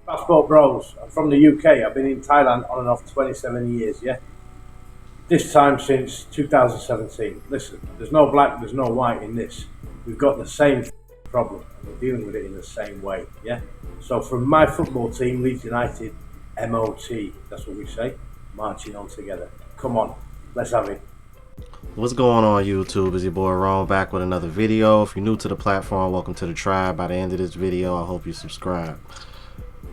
Passport Bros. I'm from the UK. I've been in Thailand on and off 27 years, yeah? This time since 2017. Listen, there's no black, there's no white in this. We've got the same problem and we're dealing with it in the same way, yeah? So from my football team, Leeds United, MOT, that's what we say, marching on together. Come on, let's have it. What's going on YouTube? It's your boy Ron back with another video. If you're new to the platform, welcome to the tribe. By the end of this video, I hope you subscribe.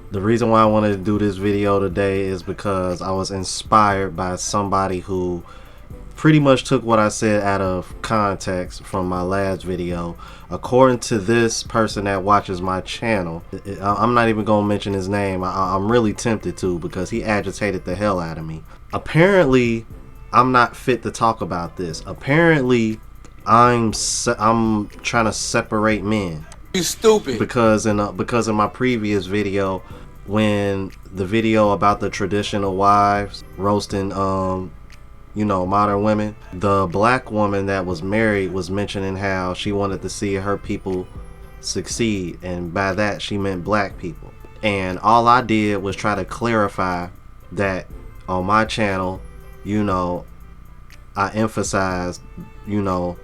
The reason why I wanted to do this video today is because I was inspired by somebody who pretty much took what I said out of context from my last video. According to this person that watches my channel, I'm not even gonna mention his name. I'm really tempted to, because he agitated the hell out of me. Apparently I'm not fit to talk about this. Apparently I'm trying to separate men. You stupid. Because in my previous video, when the video about the traditional wives roasting modern women, the black woman that was married was mentioning how she wanted to see her people succeed, and by that she meant black people. And all I did was try to clarify that on my channel, I emphasized the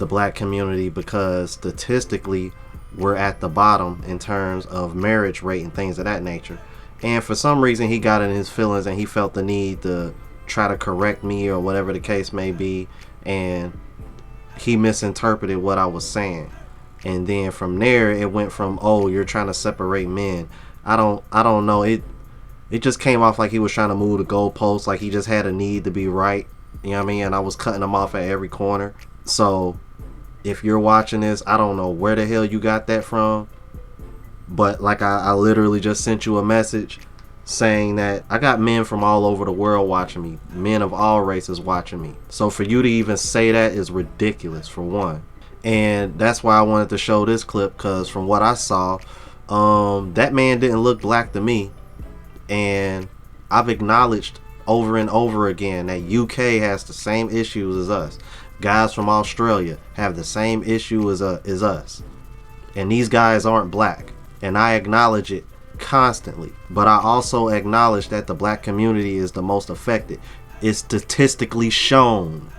black community because statistically we're at the bottom in terms of marriage rate and things of that nature. And for some reason he got in his feelings and he felt the need to try to correct me or whatever the case may be, and he misinterpreted what I was saying. And then from there it went from, oh, you're trying to separate men. I don't know, it just came off like he was trying to move the goalposts, like he just had a need to be right, you know what I mean? And I was cutting him off at every corner. So if you're watching this, I don't know where the hell you got that from, but like I literally just sent you a message saying that I got men from all over the world watching me, men of all races watching me. So for you to even say that is ridiculous, for one. And that's why I wanted to show this clip, because from what I saw, that man didn't look black to me. And I've acknowledged over and over again that UK has the same issues as us. Guys from Australia have the same issue as us, and these guys aren't black, and I acknowledge it constantly. But I also acknowledge that the black community is the most affected. It's statistically shown.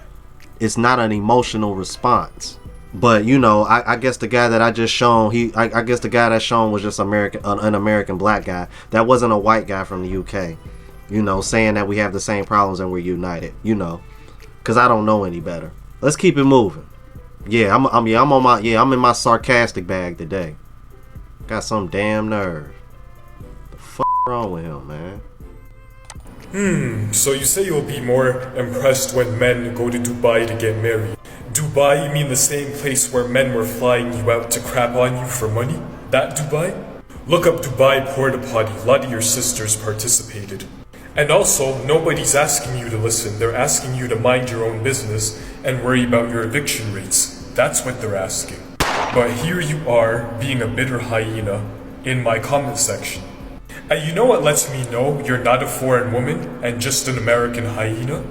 It's not an emotional response. But I guess the guy that I just shown, I guess the guy that shown was just an American black guy. That wasn't a white guy from the UK, saying that we have the same problems and we're united, because I don't know any better. Let's keep it moving. Yeah, I'm in my sarcastic bag today. Got some damn nerve. The f wrong with him, man? So you say you'll be more impressed when men go to Dubai to get married. Dubai, you mean the same place where men were flying you out to crap on you for money? That Dubai? Look up Dubai porta potty, a lot of your sisters participated. And also, nobody's asking you to listen, they're asking you to mind your own business and worry about your eviction rates. That's what they're asking. But here you are, being a bitter hyena, in my comment section. And you know what lets me know you're not a foreign woman and just an American hyena?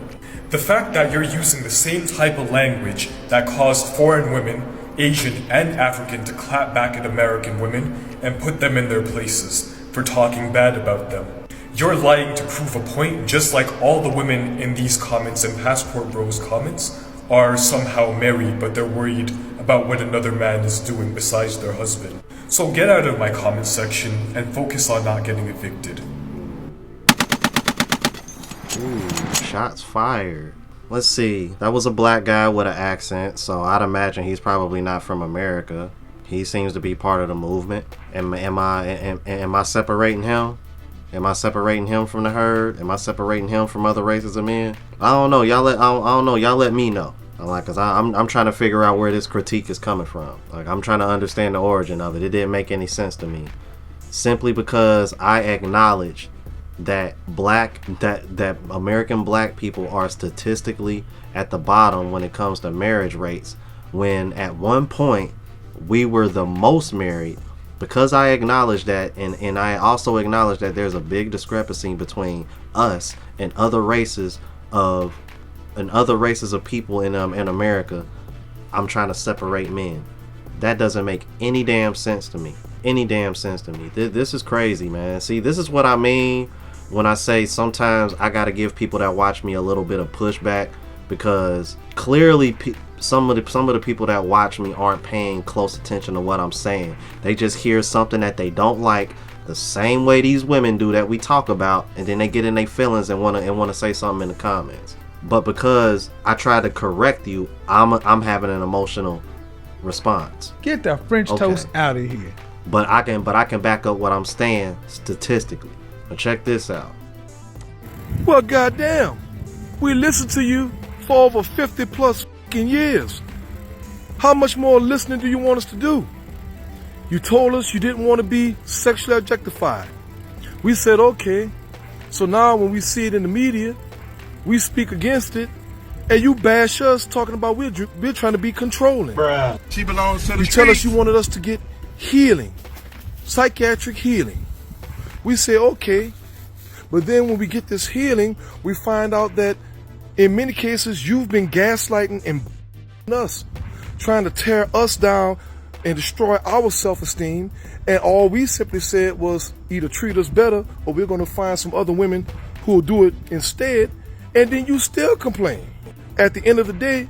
The fact that you're using the same type of language that caused foreign women, Asian and African, to clap back at American women and put them in their places for talking bad about them. You're lying to prove a point, just like all the women in these comments and Passport Bros comments are somehow married, but they're worried about what another man is doing besides their husband. So get out of my comment section and focus on not getting evicted. Ooh, shots fired. Let's see. That was a black guy with an accent, so I'd imagine he's probably not from America. He seems to be part of the movement. Am I separating him? Am I separating him from the herd? Am I separating him from other races of men? I don't know. Y'all let me know. Cause I'm trying to figure out where this critique is coming from. Like, I'm trying to understand the origin of it. It didn't make any sense to me. Simply because I acknowledge that that American black people are statistically at the bottom when it comes to marriage rates, when at one point we were the most married. Because I acknowledge that, and I also acknowledge that there's a big discrepancy between us and other races of people in America, I'm trying to separate men. That doesn't make any damn sense to me. any damn sense to me. This is crazy, man. See, this is what I mean when I say sometimes I gotta give people that watch me a little bit of pushback, because clearly some of the people that watch me aren't paying close attention to what I'm saying. They just hear something that they don't like, the same way these women do that we talk about, and then they get in their feelings and wanna say something in the comments. But because I try to correct you, I'm having an emotional response. Get that French toast out of here. But I can back up what I'm saying statistically. Now check this out. Well, goddamn, we listened to you for over 50 plus fucking years. How much more listening do you want us to do? You told us you didn't want to be sexually objectified. We said okay. So now when we see it in the media, we speak against it, and you bash us talking about we're trying to be controlling. Bruh. She belongs to the You tell us you wanted us to get healing, psychiatric healing. We say okay, but then when we get this healing, we find out that in many cases you've been gaslighting and us, trying to tear us down and destroy our self-esteem, and all we simply said was either treat us better or we're going to find some other women who will do it instead, and then you still complain. At the end of the day,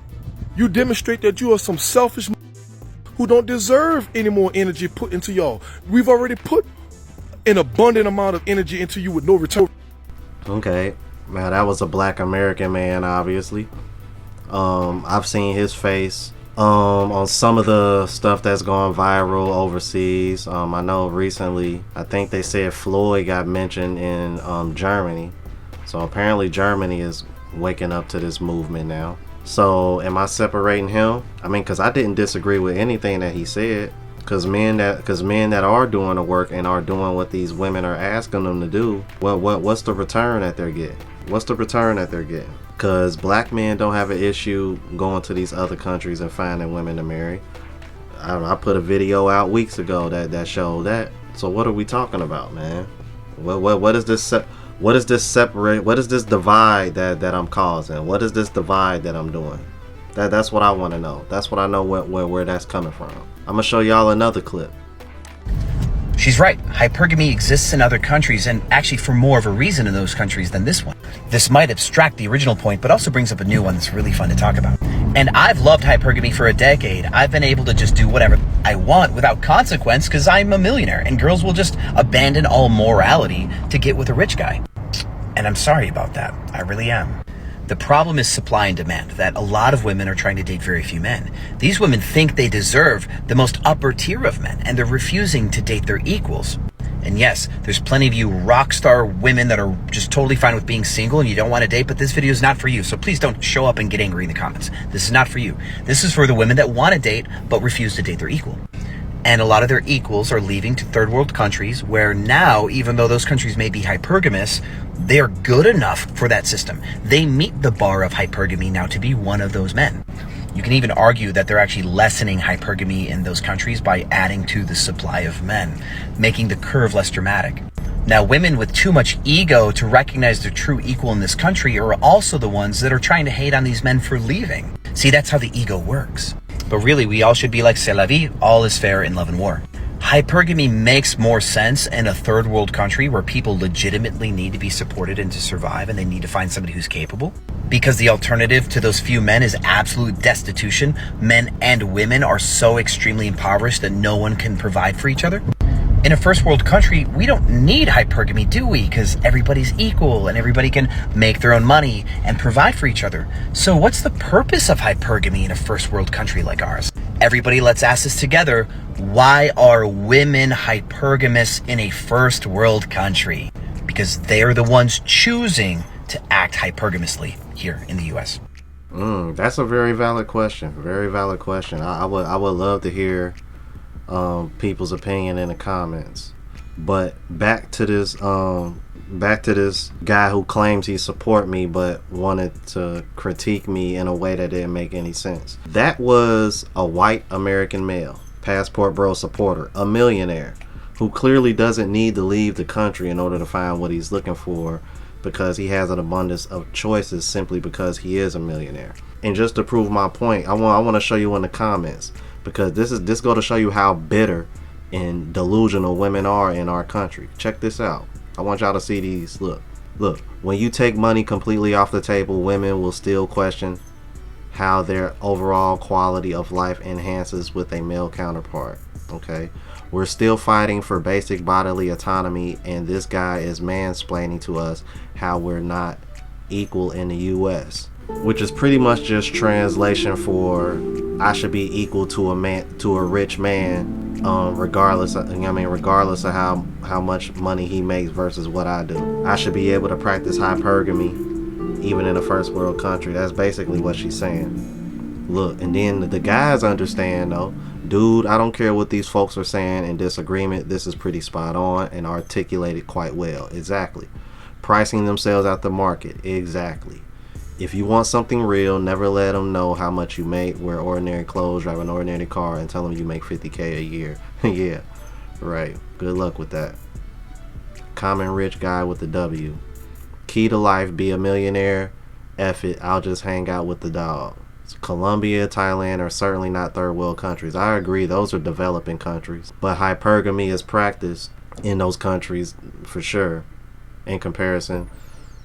you demonstrate that you are some selfish who don't deserve any more energy put into y'all. We've already put an abundant amount of energy into you with no return. Okay, man, that was a black American man, obviously. I've seen his face on some of the stuff that's gone viral overseas. I know recently, I think they said Floyd got mentioned in Germany. So apparently Germany is waking up to this movement now. So am I separating him? I mean, because I didn't disagree with anything that he said. Because men that are doing the work and are doing what these women are asking them to do, what's the return that they're getting? What's the return that they're getting? Because black men don't have an issue going to these other countries and finding women to marry. I put a video out weeks ago that showed that. So what are we talking about, man? What is this? What is this separate? What is this divide that I'm causing? What is this divide that I'm doing? That's what I want to know. That's what I know where that's coming from. I'm gonna show y'all another clip. She's right. Hypergamy exists in other countries, and actually for more of a reason in those countries than this one. This might abstract the original point, but also brings up a new one that's really fun to talk about. And I've loved hypergamy for a decade. I've been able to just do whatever I want without consequence because I'm a millionaire, and girls will just abandon all morality to get with a rich guy. And I'm sorry about that. I really am. The problem is supply and demand, that a lot of women are trying to date very few men. These women think they deserve the most upper tier of men, and they're refusing to date their equals. And yes, there's plenty of you rock star women that are just totally fine with being single and you don't want to date, but this video is not for you. So please don't show up and get angry in the comments. This is not for you. This is for the women that want to date, but refuse to date their equal. And a lot of their equals are leaving to third world countries where now, even though those countries may be hypergamous, they're good enough for that system. They meet the bar of hypergamy now to be one of those men. You can even argue that they're actually lessening hypergamy in those countries by adding to the supply of men, making the curve less dramatic. Now, women with too much ego to recognize their true equal in this country are also the ones that are trying to hate on these men for leaving. See, that's how the ego works. But really, we all should be like, c'est la vie, all is fair in love and war. Hypergamy makes more sense in a third world country where people legitimately need to be supported and to survive, and they need to find somebody who's capable. Because the alternative to those few men is absolute destitution. Men and women are so extremely impoverished that no one can provide for each other. In a first world country, we don't need hypergamy, do we? Because everybody's equal and everybody can make their own money and provide for each other. So what's the purpose of hypergamy in a first world country like ours? Everybody, let's ask this together. Why are women hypergamous in a first world country? Because they're the ones choosing to act hypergamously here in the US. That's a very valid question. Very valid question. I would love to hear people's opinion in the comments. But back to this guy who claims he support me but wanted to critique me in a way that didn't make any sense. That was a white American male, Passport Bro supporter, a millionaire who clearly doesn't need to leave the country in order to find what he's looking for, because he has an abundance of choices simply because he is a millionaire. And just to prove my point, I want to show you in the comments, because this go to show you how bitter and delusional women are in our country. Check this out. I want y'all to see these. Look, when you take money completely off the table, women will still question how their overall quality of life enhances with a male counterpart. Okay, we're still fighting for basic bodily autonomy, and this guy is mansplaining to us how we're not equal in the US, which is pretty much just translation for I should be equal to a rich man, regardless of, regardless of how much money he makes versus what I do. I should be able to practice hypergamy even in a first world country. That's basically what she's saying. Look, and then the guys understand though, dude, I don't care what these folks are saying in disagreement. This is pretty spot on and articulated quite well. Exactly. Pricing themselves out the market. Exactly. If you want something real, never let them know how much you make, wear ordinary clothes, drive an ordinary car, and tell them you make $50K a year. Yeah, right. Good luck with that. Common rich guy with the W. Key to life, be a millionaire. F it, I'll just hang out with the dog. Colombia, Thailand are certainly not third world countries. I agree, those are developing countries. But hypergamy is practiced in those countries for sure, in comparison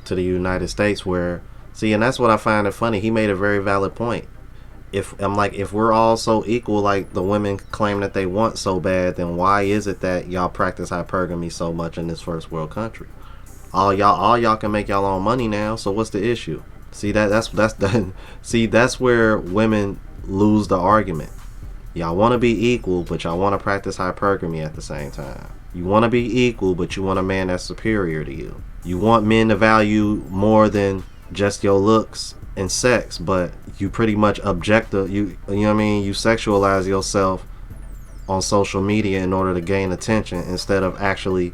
to the United States, where, see, and that's what I find it funny. He made a very valid point. If we're all so equal, like the women claim that they want so bad, then why is it that y'all practice hypergamy so much in this first world country? All y'all can make y'all own money now, so what's the issue? See, that's where women lose the argument. Y'all want to be equal, but y'all want to practice hypergamy at the same time. You want to be equal, but you want a man that's superior to you. You want men to value more than just your looks and sex, but you pretty much objective. You know what I mean? You sexualize yourself on social media in order to gain attention instead of actually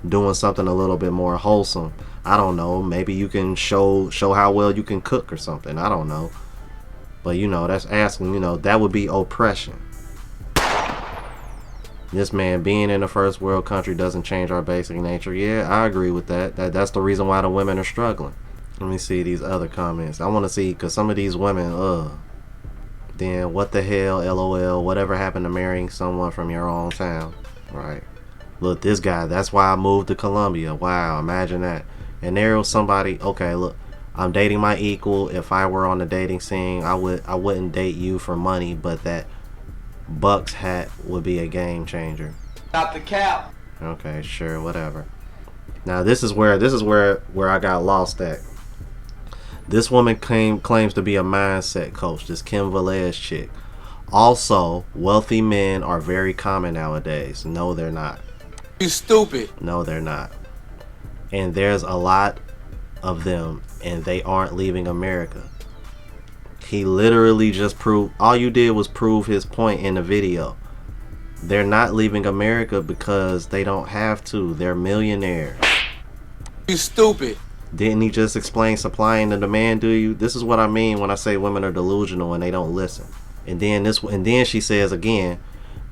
doing something a little bit more wholesome. I don't know, maybe you can show how well you can cook or something. I don't know, but that's asking. That would be oppression. This man being in a first world country doesn't change our basic nature. Yeah, I agree with that. That's the reason why the women are struggling. Let me see these other comments. I want to see, because some of these women, then what the hell, LOL, whatever happened to marrying someone from your own town, right? Look, this guy, that's why I moved to Colombia. Wow, imagine that. And there was somebody, okay, look, I'm dating my equal. If I were on the dating scene, I wouldn't date you for money, but that Bucks hat would be a game changer. Stop the cap. Okay, sure, whatever. Now this is where I got lost at. This woman claims to be a mindset coach, this Kim Velez chick. Also, wealthy men are very common nowadays. No, they're not. You stupid. No, they're not. And there's a lot of them, and they aren't leaving America. He literally just proved, all you did was prove his point in the video. They're not leaving America because they don't have to. They're millionaires. You stupid. Didn't he just explain supply and the demand to you? This is what I mean when I say women are delusional and they don't listen. And then she says again,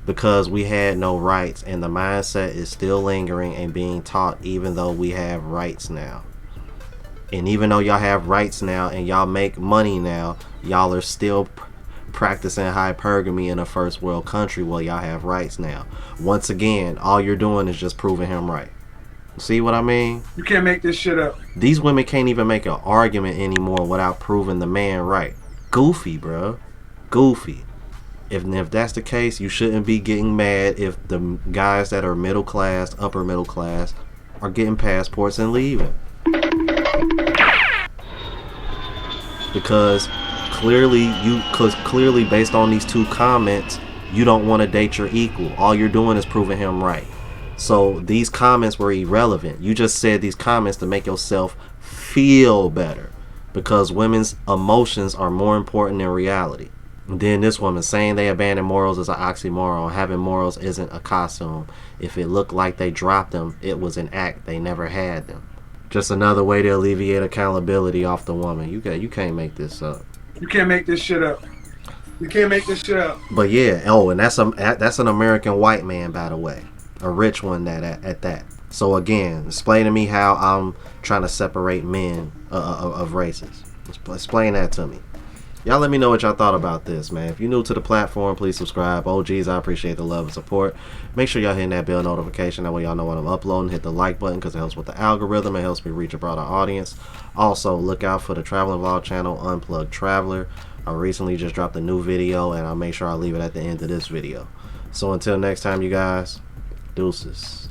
because we had no rights, and the mindset is still lingering and being taught even though we have rights now. And even though y'all have rights now and y'all make money now, y'all are still practicing hypergamy in a first world country while y'all have rights now. Once again, all you're doing is just proving him right. See what I mean? You can't make this shit up. These women can't even make an argument anymore without proving the man right. Goofy, bro. Goofy. If that's the case, you shouldn't be getting mad if the guys that are middle class, upper middle class, are getting passports and leaving. Because clearly based on these two comments, you don't want to date your equal. All you're doing is proving him right. So these comments were irrelevant. You just said these comments to make yourself feel better, because women's emotions are more important than reality. And then this woman saying they abandon morals is an oxymoron. Having morals isn't a costume. If it looked like they dropped them, it was an act. They never had them. Just another way to alleviate accountability off the woman. You can't make this up. You can't make this shit up. You can't make this shit up. But yeah, and that's an American white man, by the way, a rich one at that. So again, explain to me how I'm trying to separate men of races. Explain that to me. Y'all let me know what y'all thought about this, man. If you're new to the platform, please subscribe. OGs, I appreciate the love and support. Make sure y'all hitting that bell notification. That way y'all know when I'm uploading. Hit the like button because it helps with the algorithm. It helps me reach a broader audience. Also, look out for the traveling vlog channel, Unplugged Traveler. I recently just dropped a new video, and I'll make sure I leave it at the end of this video. So until next time, you guys, deuces.